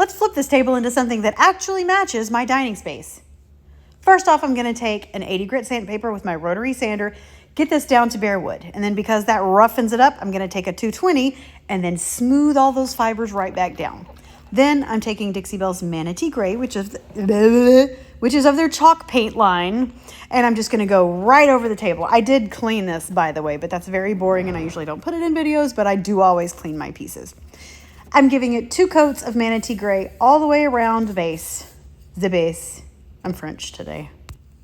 Let's flip this table into something that actually matches my dining space. First off, I'm going to take an 80 grit sandpaper with my rotary sander, get this down to bare wood. And then because that roughens it up, I'm going to take a 220 and then smooth all those fibers right back down. Then I'm taking Dixie Belle's Manatee Gray, which is of their chalk paint line. And I'm just going to go right over the table. I did clean this, by the way, but that's very boring and I usually don't put it in videos, but I do always clean my pieces. I'm giving it 2 coats of Manatee Gray all the way around the base. I'm French today.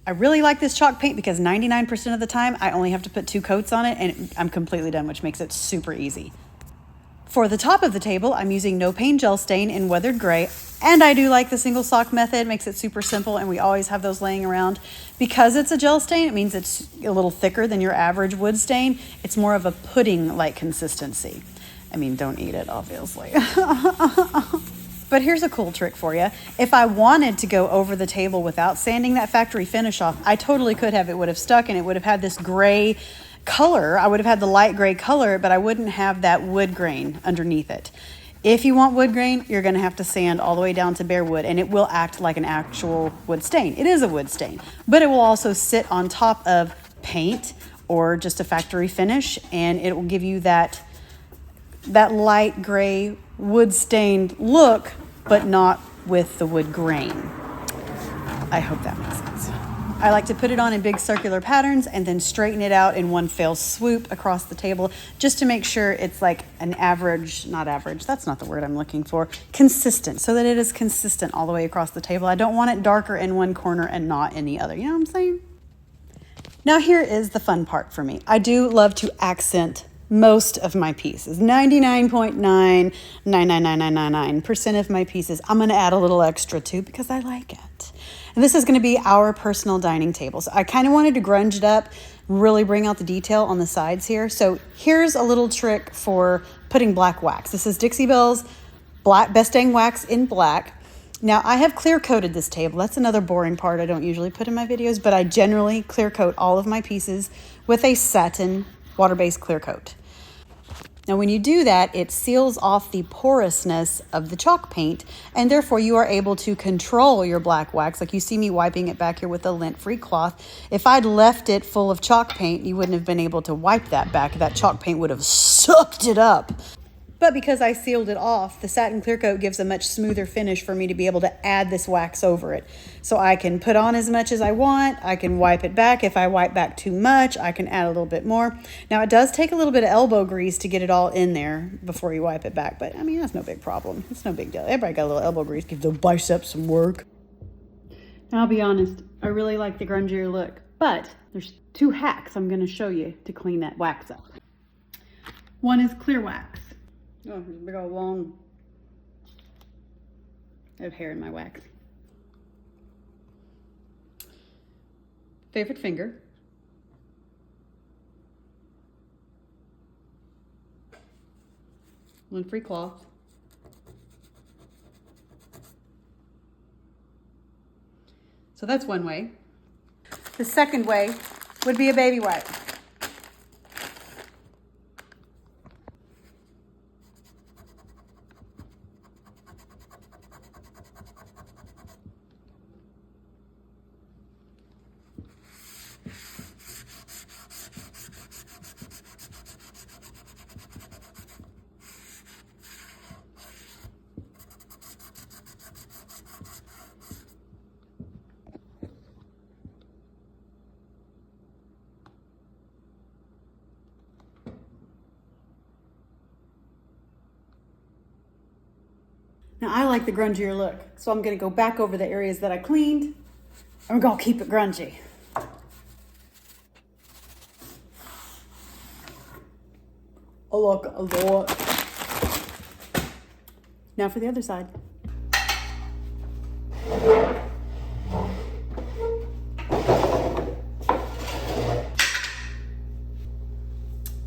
I really like this chalk paint because 99% of the time I only have to put 2 coats on it and I'm completely done, which makes it super easy. For the top of the table, I'm using No Pain Gel Stain in Weathered Gray, and I do like the single sock method. It makes it super simple, and we always have those laying around. Because it's a gel stain, it means it's a little thicker than your average wood stain. It's more of a pudding-like consistency. I mean, don't eat it, obviously. But here's a cool trick for you. If I wanted to go over the table without sanding that factory finish off, I totally could have. It would have stuck, and it would have had this gray color. I would have had the light gray color, but I wouldn't have that wood grain underneath it. If you want wood grain, you're going to have to sand all the way down to bare wood, and it will act like an actual wood stain. It is a wood stain, but it will also sit on top of paint or just a factory finish, and it will give you that light gray wood stained look, but not with the wood grain. I hope that makes sense. I like to put it on in big circular patterns and then straighten it out in one fell swoop across the table just to make sure it's like an average, not average, that's not the word I'm looking for, consistent, so that it is consistent all the way across the table. I don't want it darker in one corner and not in the other. You know what I'm saying? Now here is the fun part for me. I do love to accent most of my pieces. 99.99999% of my pieces I'm going to add a little extra to because I like it. And this is going to be our personal dining table. So I kind of wanted to grunge it up, really bring out the detail on the sides here. So here's a little trick for putting black wax. This is Dixie Belle's Best Dang Wax in black. Now I have clear coated this table. That's another boring part I don't usually put in my videos, but I generally clear coat all of my pieces with a satin water-based clear coat. Now when you do that, it seals off the porousness of the chalk paint, and therefore you are able to control your black wax. Like you see me wiping it back here with a lint-free cloth. If I'd left it full of chalk paint, you wouldn't have been able to wipe that back. That chalk paint would have sucked it up. But because I sealed it off, the satin clear coat gives a much smoother finish for me to be able to add this wax over it. So I can put on as much as I want. I can wipe it back. If I wipe back too much, I can add a little bit more. Now it does take a little bit of elbow grease to get it all in there before you wipe it back. But I mean, that's no big problem. It's no big deal. Everybody got a little elbow grease. Give the biceps some work. Now I'll be honest, I really like the grungier look. But there's 2 hacks I'm going to show you to clean that wax up. One is clear wax. Oh, there's a big old long I have hair in my wax. Favorite finger. Lint-free cloth. So that's one way. The second way would be a baby wipe. Now I like the grungier look, so I'm gonna go back over the areas that I cleaned. I'm gonna keep it grungy. A look, a lot. Now for the other side.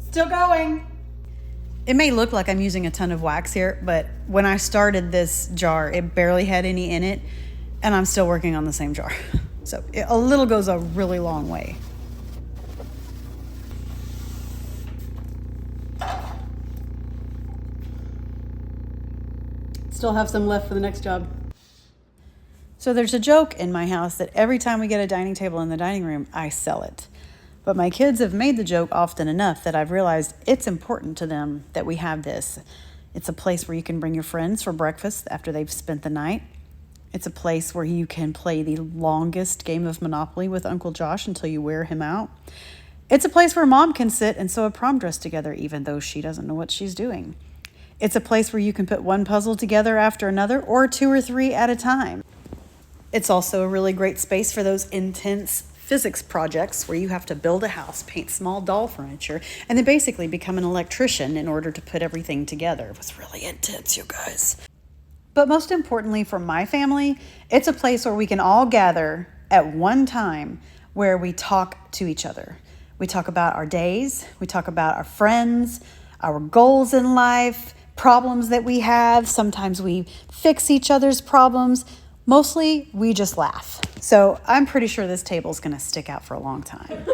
Still going. It may look like I'm using a ton of wax here, but when I started this jar, it barely had any in it, and I'm still working on the same jar. So a little goes a really long way. Still have some left for the next job. So there's a joke in my house that every time we get a dining table in the dining room, I sell it. But my kids have made the joke often enough that I've realized it's important to them that we have this. It's a place where you can bring your friends for breakfast after they've spent the night. It's a place where you can play the longest game of Monopoly with Uncle Josh until you wear him out. It's a place where mom can sit and sew a prom dress together even though she doesn't know what she's doing. It's a place where you can put one puzzle together after another or 2 or 3 at a time. It's also a really great space for those intense physics projects where you have to build a house, paint small doll furniture, and then basically become an electrician in order to put everything together. It was really intense, you guys. But most importantly for my family, it's a place where we can all gather at one time where we talk to each other. We talk about our days, we talk about our friends, our goals in life, problems that we have. Sometimes we fix each other's problems. Mostly, we just laugh. So I'm pretty sure this table is going to stick out for a long time.